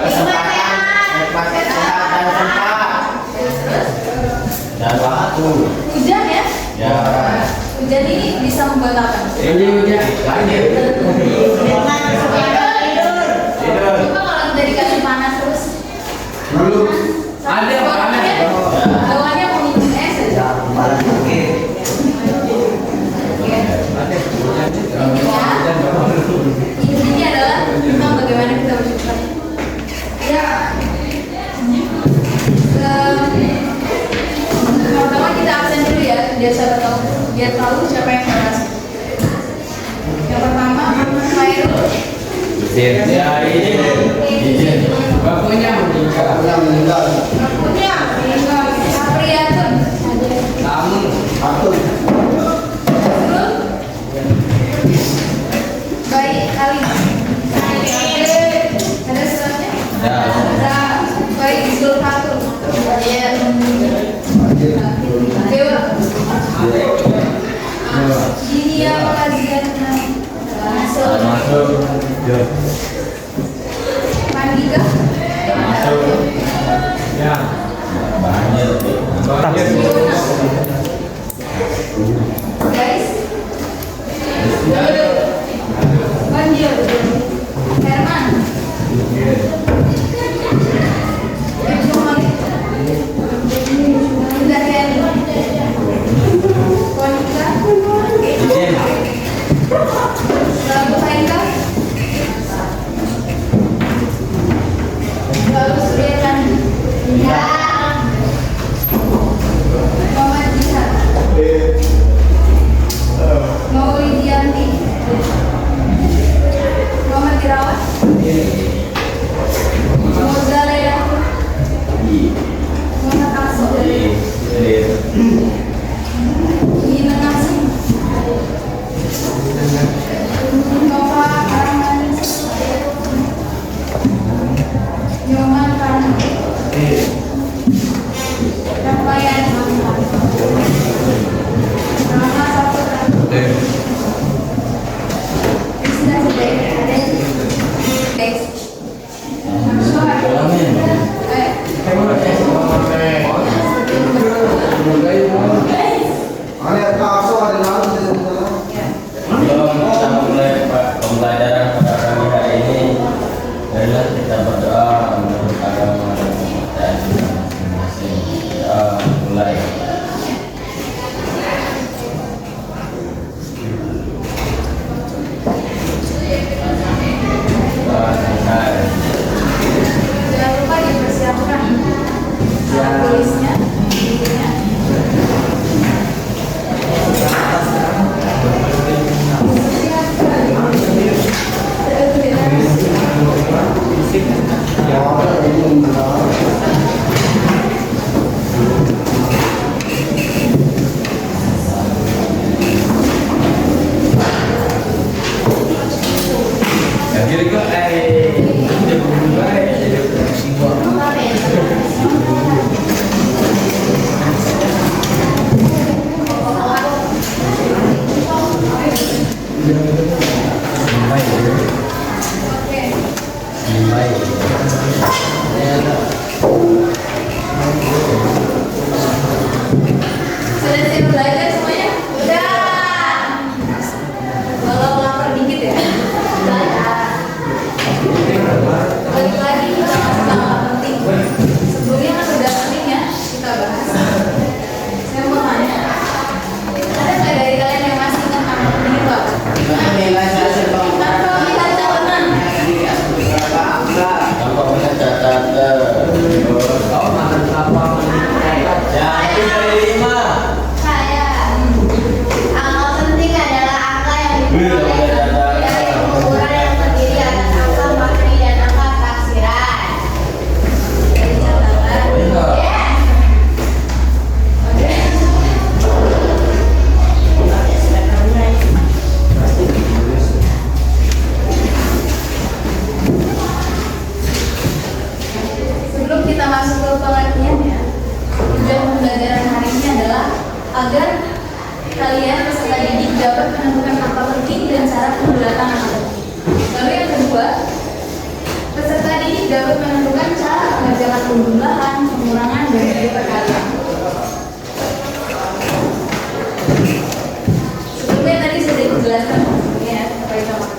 kesempatan, nikmati sehat dan sempat. Dan waktu. Hujan ya? Ya. Hujan ini bisa membuat apa? Ini hujan. Banjir. Tidur. Coba kalau kita dikasih panas terus. Dulu. Ada panas. Bawaannya mau minum es aja. Intinya adalah tentang bagaimana kita bersyukur. Ya. Pertama kita absen dulu ya, biar tahu siapa yang keras. Yang pertama, Khairul. Ya ini. Izin. Bapaknya meninggal. Punya Apriyatun. Kamu. Aku. Baik kali. Ada suratnya? Ya. Ada. Baik Zulfatul. Iya. Dewa. Dia kajian Masuk. Ya. Mandika. Masuk. Ya. Banjir. Guys. Banjir. Herman. Pembelajaran pada pagi hari ini adalah kita berdoa menurut agama dan kepercayaan kita masing-masing. Mulai. Jangan lupa dipersiapkan tulisnya, bukunya. Sudah siap belajar semuanya? Udah. Kalau lapar dikit ya? Balik lagi kita masuk ke hal penting. Sebelumnya kan sudah penting ya kita bahas. Saya mau tanya, ada nggak dari kalian yang masih ingat hal penting itu apa? Tanpa melihat catatan. Tanpa melihat catatan. Ya, itu dari 5. Angka penting adalah angka yang diperoleh dari pengukuran yang terdiri atas angka materi dan angka taksiran. Dari catatan. Oke. Sebelum kita masuk ke pengertiannya, tujuan pembelajaran hari ini adalah agar kalian peserta didik dapat menentukan apa penting dan cara penggulatan apa penting. Lalu yang kedua, peserta didik dapat menentukan cara mengerjakan penjumlahan, pengurangan, dan juga perkalian. Sebelumnya tadi sudah dijelaskan ya, supaya sama.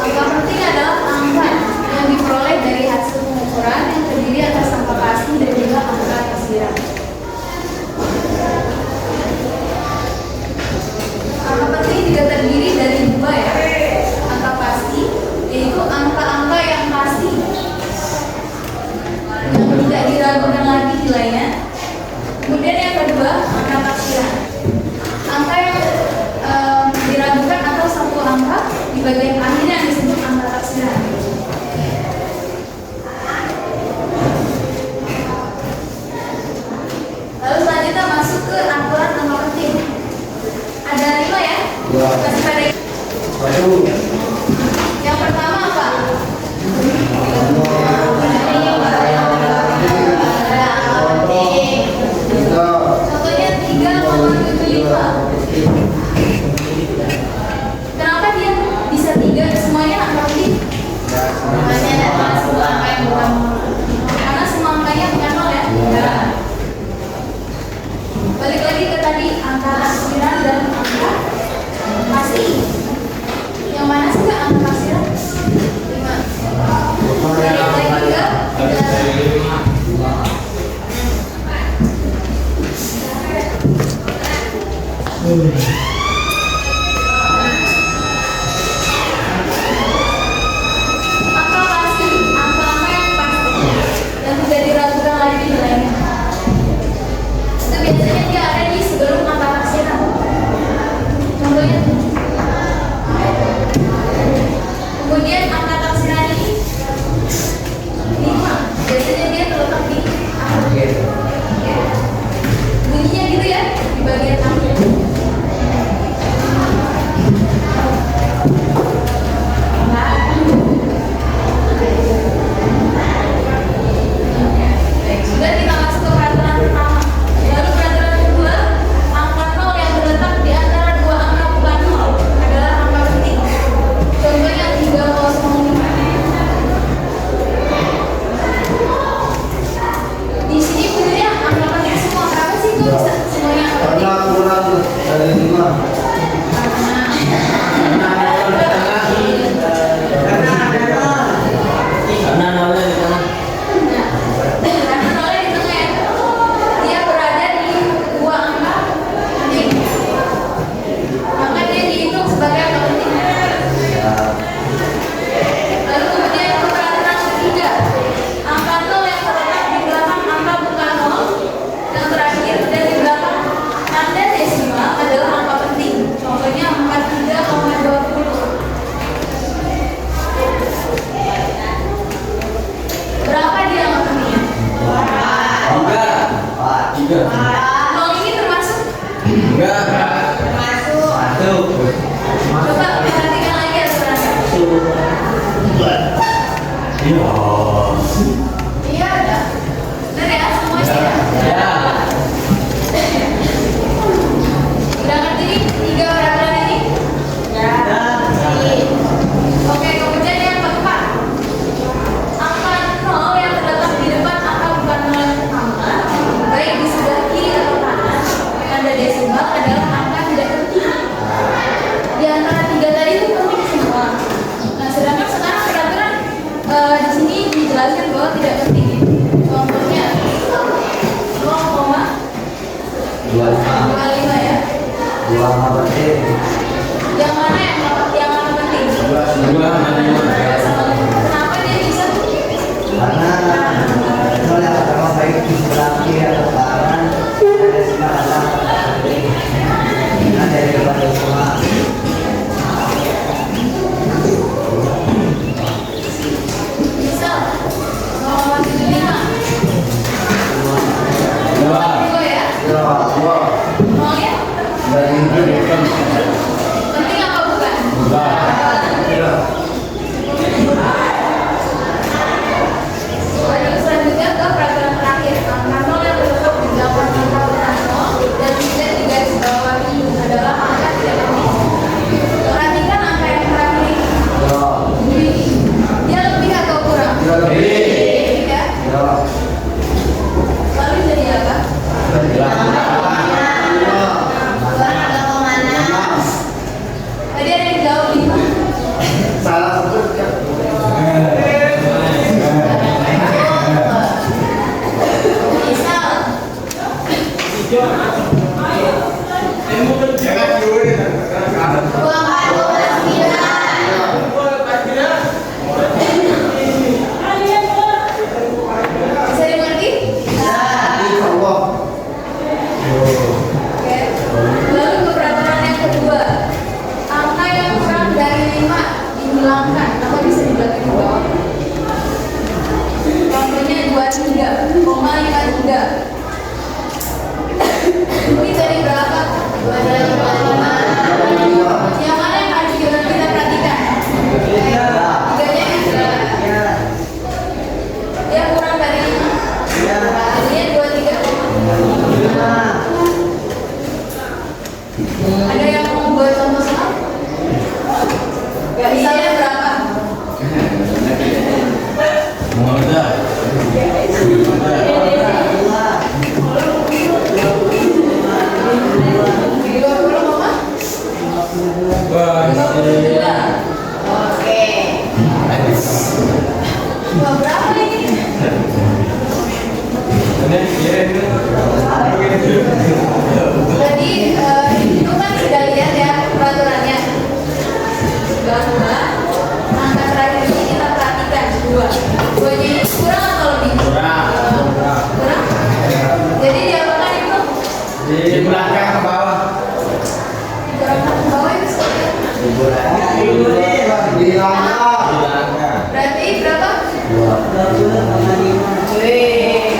Angka penting adalah angka yang diperoleh dari hasil pengukuran yang terdiri atas angka pasti dan juga angka perkiraan. Angka penting juga terdiri dari dua ya, angka pasti yaitu angka-angka yang pasti yang tidak diragukan lagi nilainya. Kemudian yang kedua angka taksiran, angka yang diragukan atau satu angka di bagian akhir yang disebut angka taksiran. Lalu selanjutnya masuk ke aturan angka penting. Ada 5 ya? Masih pada yang pertama apa? Contohnya 3,75. Kenapa dia bisa 3? Semuanya angka penting? Semuanya ada semua angka yang bukan nol. Karena semua angkanya bukan nol ya? Ya. Balik lagi ke tadi angka taksiran dan angka pasti. Yang mana sih Kak angka taksiran? 5. Balik lagi ke angka pasti, angka-angka yang pasti yang tidak diragukan lagi nilainya. Itu biasanya dia ada di sebelum angka taksiran. Contohnya 7. Kemudian angka taksiran ini 5. Biasanya dia terletak di akhir. Bunyinya gitu ya, di bagian akhir. Sudah kita masuk ke peraturan pertama. Lalu peraturan kedua, angka 0 yang terletak di antara dua angka bukan 0 adalah angka penting. Contohnya 305. Di sini bunyinya angka penting semua. Kenapa sih kok bisa semuanya angka penting? Karena kurang dari 5. Karena nolnya di tengah. Karena nolnya di tengah ya. Dia berada di dua angka penting. Maka dia dihitung sebagai angka penting. Lalu kemudian ke peraturan ketiga, angka 0 yang terletak di belakang angka bukan 0 yang terakhir dan di belakang tanda desimal adalah angka penting. Contohnya 43,20. Berapa dia angka pentingnya? 3. 0 ini termasuk? Enggak. Masuk. Coba perhatikan lagi aturannya. Iya. Iya ada. Benar ya semuanya? Ya. Udah ngerti nih 3 peraturan ini? Ya. Oke, kemudian yang keempat, angka 0 yang terletak di depan angka bukan 0 yang pertama, baik di sebelah kiri atau kanan, tanda desimal adalah angka tidak penting. Di antara 3 tadi itu penting semua. Nah, sedangkan sekarang peraturan di sini dijelaskan bahwa tidak penting. Contohnya 0,25 ya. 2 apa penting? Yang mana yang angka penting? 2 Kenapa dia bisa? Karena nol yang pertama baik di sebelah kiri atau kanan ada semua karena dari depan semua Misal 0,75. 2 ya. Nolnya penting apa bukan? lebih ya. Ya. Lalu jadi apa? Tadi ada yang jawab 5. Salah sebut. Misal bisa dimengerti? Insyaallah. Oke. Lalu keberatan yang kedua, angka yang kurang dari 5 dihilangkan atau bisa dibagi di bawah. Contohnya 23,53. Ini tadi berapa? 2,55. Yang mana yang harus kita perhatikan? Tiganya yang yang kurang dari 5. Artinya 23,5. Ada yang mau buat contoh soal? Misalnya berapa? Muhammad. Di 20 koma? 52. Oke. Wah, berapa ini? Jadi itu kan sudah lihat ya peraturannya bahwa angka terakhir ini kita perhatikan duanya ini kurang atau lebih? Kurang. Jadi diapakan itu? Di belakang ke bawah. Dikurangkan ke bawah itu seperti apa? Di langkah. Berarti berapa? 2,5. Wih.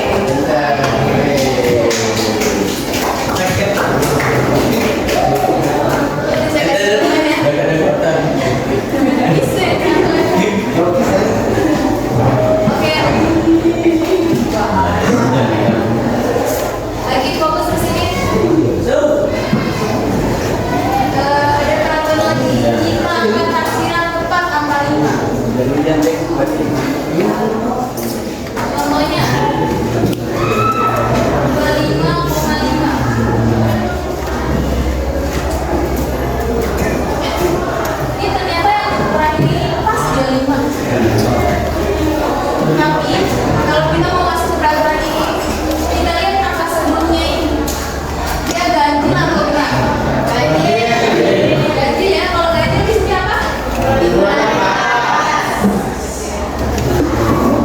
Jadi saya kasih hitungan ya. Bisa ya. Oke. Lagi fokus ke sini. Ada peraturan lagi. Jika angka taksiran tepat angka 5. Contohnya 25,5. Ini ternyata yang terakhir ini pas dia 5. Tapi kalau kita mau masuk ke peraturan ini, kita lihat angka sebelumnya ini. Dia ganjil atau enggak? Ganjil ya. Kalau ganjil di sini apa? 15.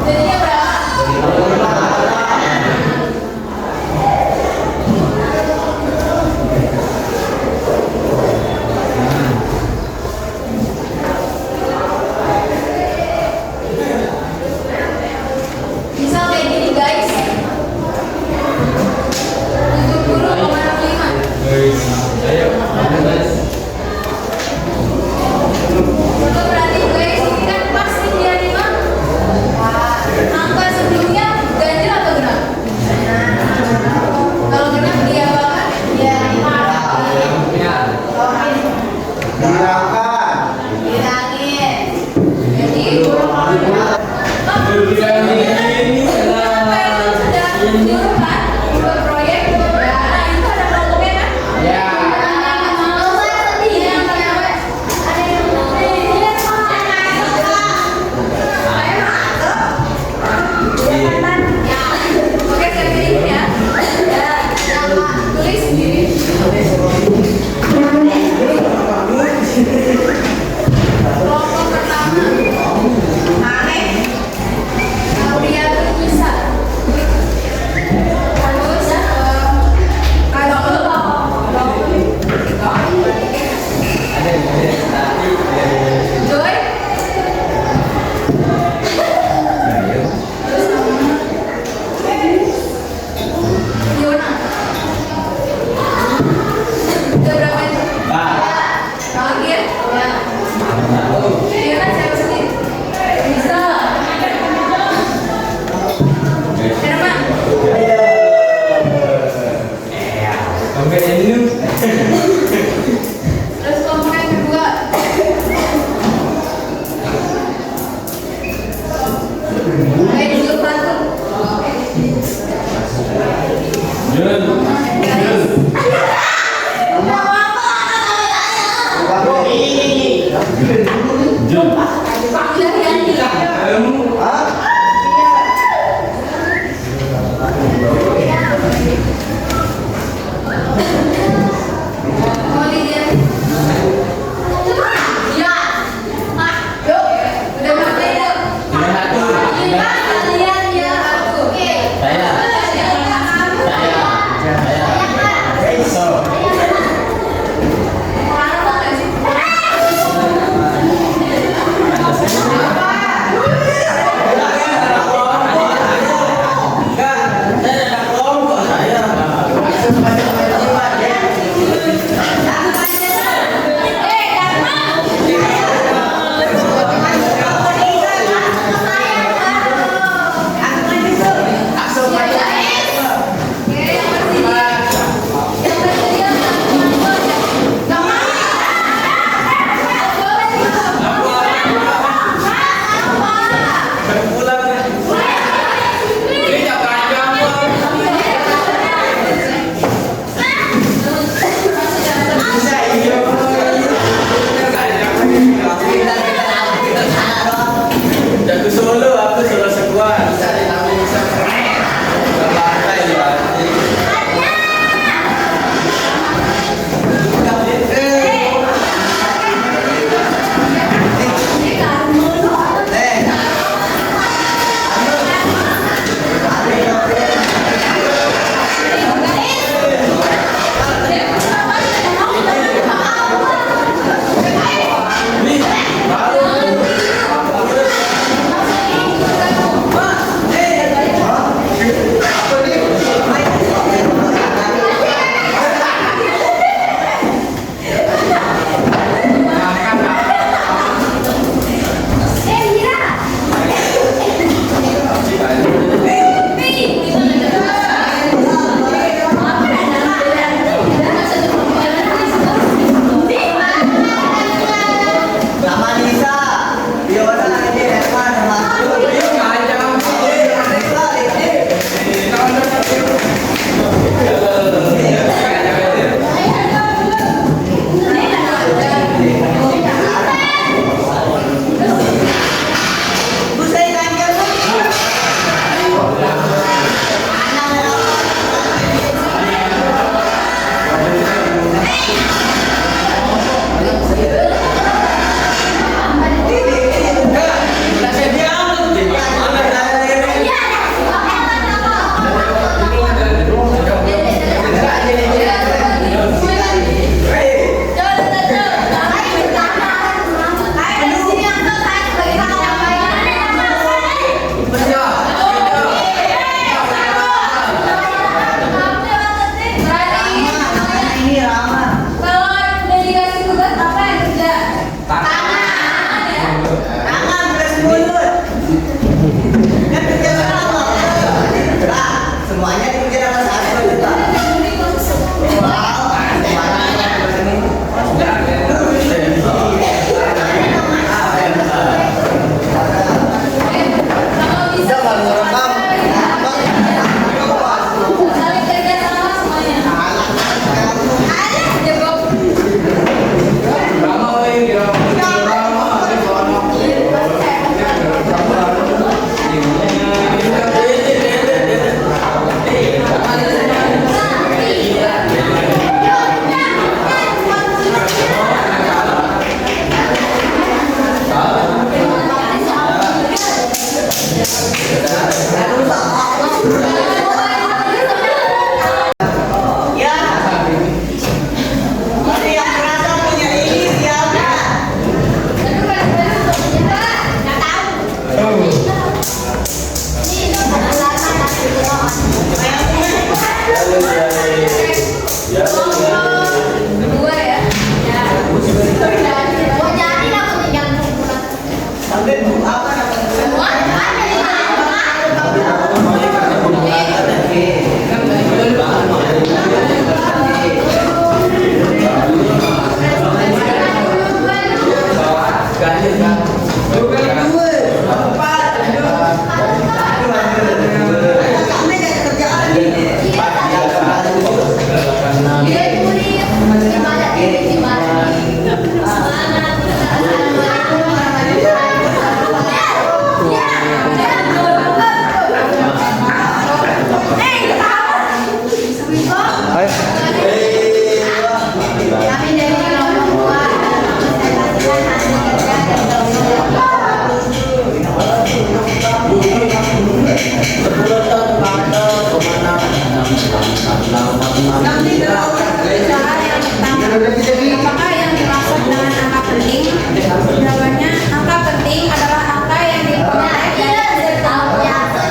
Apakah yang dimaksud dengan angka penting? Jawabannya, angka penting adalah angka yang diperoleh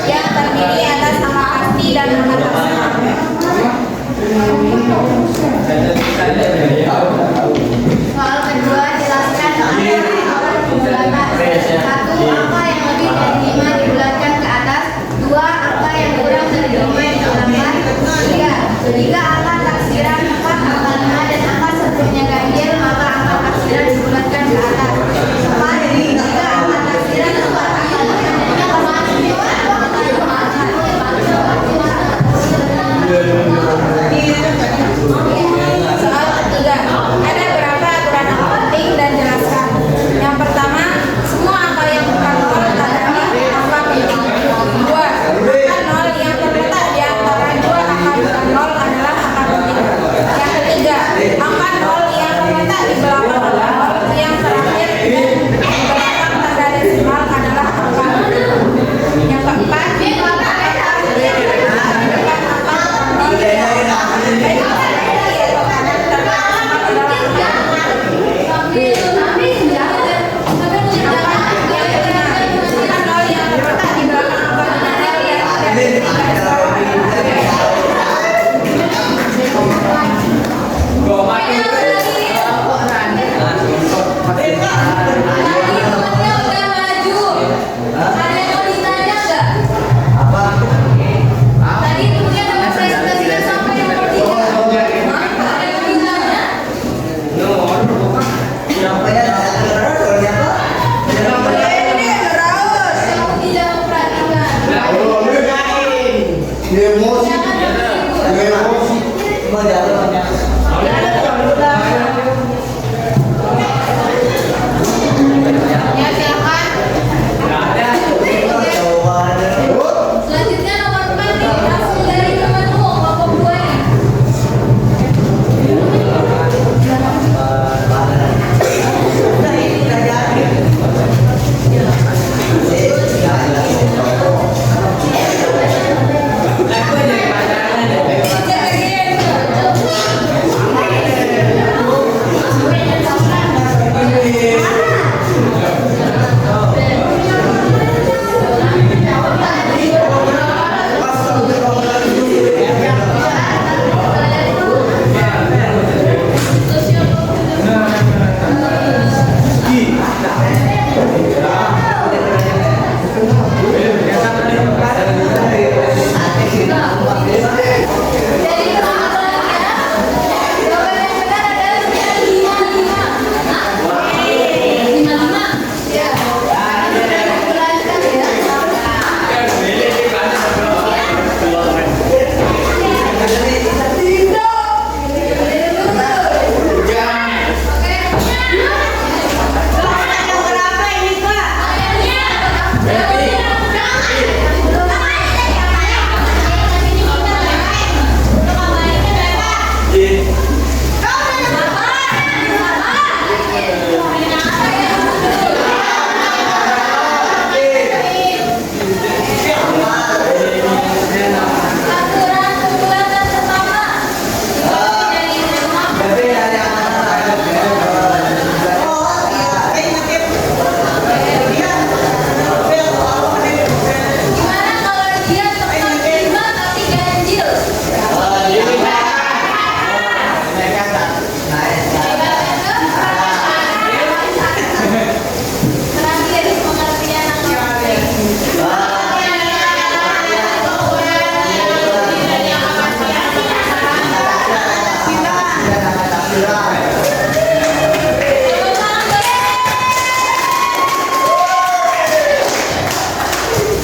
yang terdiri atas angka pasti dan angka terserah. Soal kedua, jelaskan angka satu angka yang lebih dari 5 dibulatkan ke atas, dua angka yang kurang dari 5 dibulatkan, tiga angka taksiran, empat angka 5 dan angka sebelumnya ganjil, maka angka taksiran dibulatkan ke atas. Empat, tiga angka taksiran, empat angka 5 dan Soal ketiga, ada berapa aturan angka penting dan jelaskan. Yang pertama, semua angka yang bukan nol adalah angka penting. Dua, angka nol yang terletak di antara dua angka bukan nol adalah angka penting. Yang ketiga, angka nol yang terletak di belakang angka nol yang terakhir dan di belakang tanda desimal adalah angka penting. Yang keempat, selanjutnya nomor 4 nih, langsung dari teman kelompok 2 nih.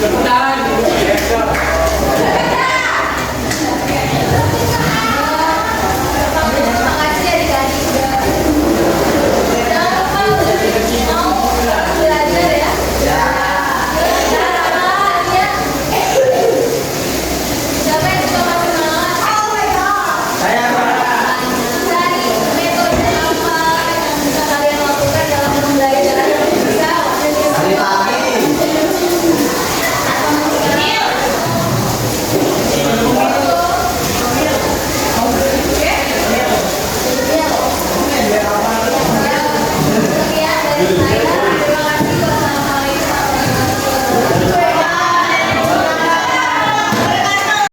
Cepetan.